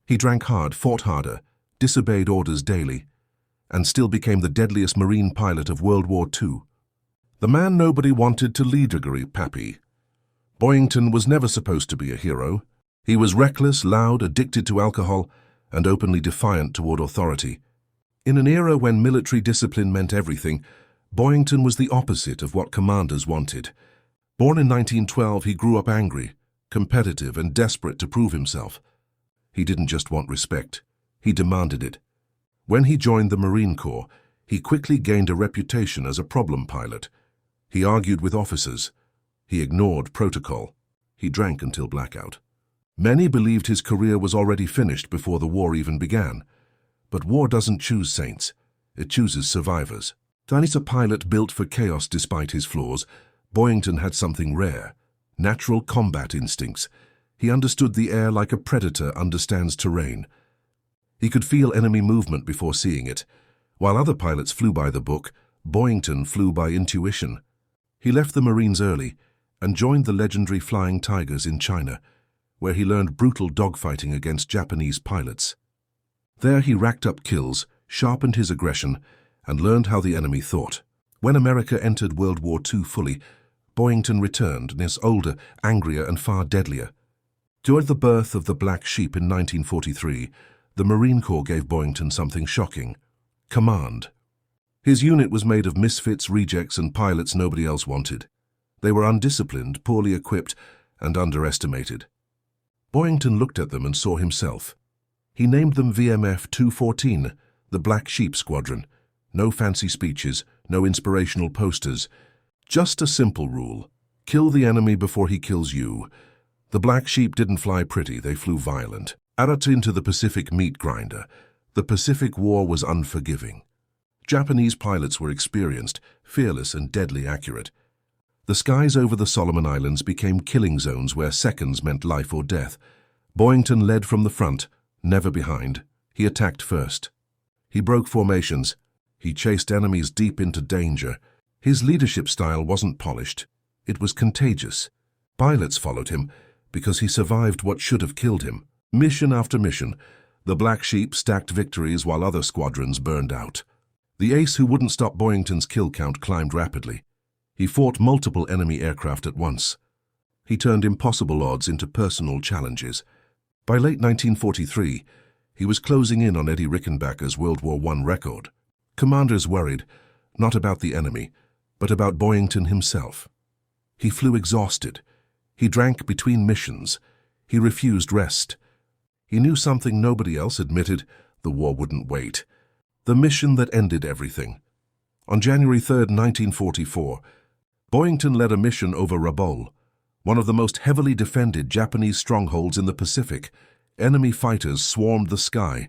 He drank hard, fought harder, disobeyed orders daily, and still became the deadliest Marine pilot of World War II. The man nobody wanted to lead Pappy. Boyington was never supposed to be a hero. He was reckless, loud, addicted to alcohol, and openly defiant toward authority. In an era when military discipline meant everything, Boyington was the opposite of what commanders wanted. Born in 1912, he grew up angry, competitive, and desperate to prove himself. He didn't just want respect, he demanded it. When he joined the Marine Corps, he quickly gained a reputation as a problem pilot. He argued with officers. He ignored protocol. He drank until blackout. Many believed his career was already finished before the war even began. But war doesn't choose saints. It chooses survivors. As a pilot built for chaos despite his flaws, Boyington had something rare: natural combat instincts. He understood the air like a predator understands terrain. He could feel enemy movement before seeing it. While other pilots flew by the book, Boyington flew by intuition. He left the Marines early and joined the legendary Flying Tigers in China, where he learned brutal dogfighting against Japanese pilots. There he racked up kills, sharpened his aggression, and learned how the enemy thought. When America entered World War II fully, Boyington returned and is older, angrier, and far deadlier. During the birth of the Black Sheep in 1943, the Marine Corps gave Boyington something shocking: command. His unit was made of misfits, rejects, and pilots nobody else wanted. They were undisciplined, poorly equipped, and underestimated. Boyington looked at them and saw himself. He named them VMF 214, the Black Sheep Squadron. No fancy speeches, no inspirational posters. Just a simple rule: kill the enemy before he kills you. The Black Sheep didn't fly pretty, they flew violent. Added into the Pacific meat grinder, the Pacific War was unforgiving. Japanese pilots were experienced, fearless, and deadly accurate. The skies over the Solomon Islands became killing zones where seconds meant life or death. Boyington led from the front, never behind. He attacked first. He broke formations. He chased enemies deep into danger. His leadership style wasn't polished. It was contagious. Pilots followed him because he survived what should have killed him. Mission after mission, the Black Sheep stacked victories while other squadrons burned out. The ace who wouldn't stop Boyington's kill count climbed rapidly. He fought multiple enemy aircraft at once. He turned impossible odds into personal challenges. By late 1943, he was closing in on Eddie Rickenbacker's World War I record. Commanders worried, not about the enemy, but about Boyington himself. He flew exhausted. He drank between missions. He refused rest. He knew something nobody else admitted: the war wouldn't wait. The mission that ended everything. On January 3, 1944, Boyington led a mission over Rabaul, one of the most heavily defended Japanese strongholds in the Pacific. Enemy fighters swarmed the sky.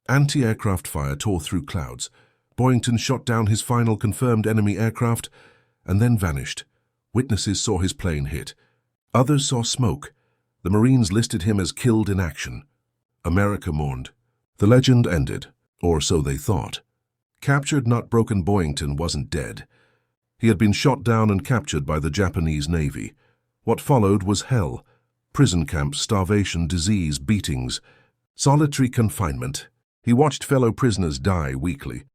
Anti-aircraft fire tore through clouds. Boyington shot down his final confirmed enemy aircraft and then vanished. Witnesses saw his plane hit. Others saw smoke. The Marines listed him as killed in action. America mourned. The legend ended, or so they thought. Captured, not broken, Boyington wasn't dead. He had been shot down and captured by the Japanese Navy. What followed was hell: prison camps, starvation, disease, beatings, solitary confinement. He watched fellow prisoners die weekly.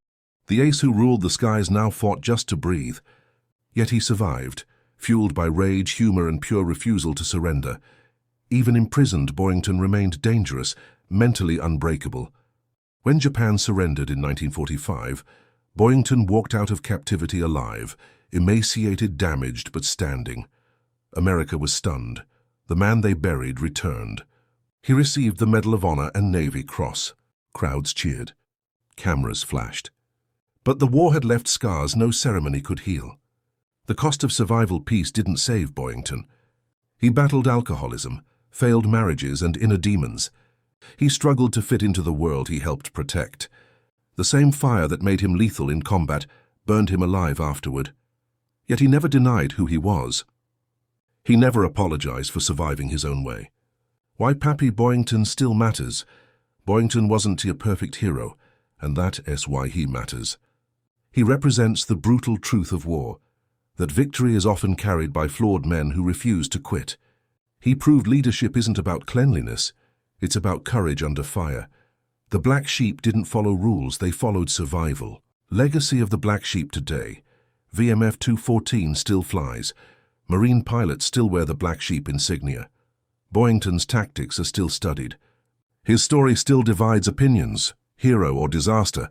The ace who ruled the skies now fought just to breathe. Yet he survived, fueled by rage, humor, and pure refusal to surrender. Even imprisoned, Boyington remained dangerous, mentally unbreakable. When Japan surrendered in 1945, Boyington walked out of captivity alive, emaciated, damaged, but standing. America was stunned. The man they buried returned. He received the Medal of Honor and Navy Cross. Crowds cheered. Cameras flashed. But the war had left scars no ceremony could heal. The cost of survival peace didn't save Boyington. He battled alcoholism, failed marriages, and inner demons. He struggled to fit into the world he helped protect. The same fire that made him lethal in combat burned him alive afterward. Yet he never denied who he was. He never apologized for surviving his own way. Why Pappy Boyington still matters. Boyington wasn't a perfect hero, and that is why he matters. He represents the brutal truth of war, that victory is often carried by flawed men who refuse to quit. He proved leadership isn't about cleanliness, It's about courage under fire. The Black Sheep didn't follow rules, they followed survival. Legacy of the Black Sheep today. VMF 214 still flies. Marine pilots still wear the Black Sheep insignia. Boyington's tactics are still studied. His story still divides opinions, hero or disaster,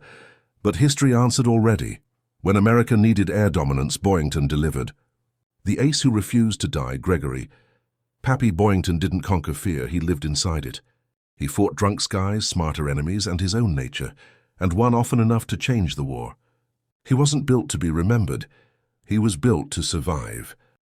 but history answered already. When America needed air dominance, Boyington delivered. The ace who refused to die, Gregory. Pappy Boyington didn't conquer fear, he lived inside it. He fought drunk skies, smarter enemies, and his own nature, and won often enough to change the war. He wasn't built to be remembered. He was built to survive.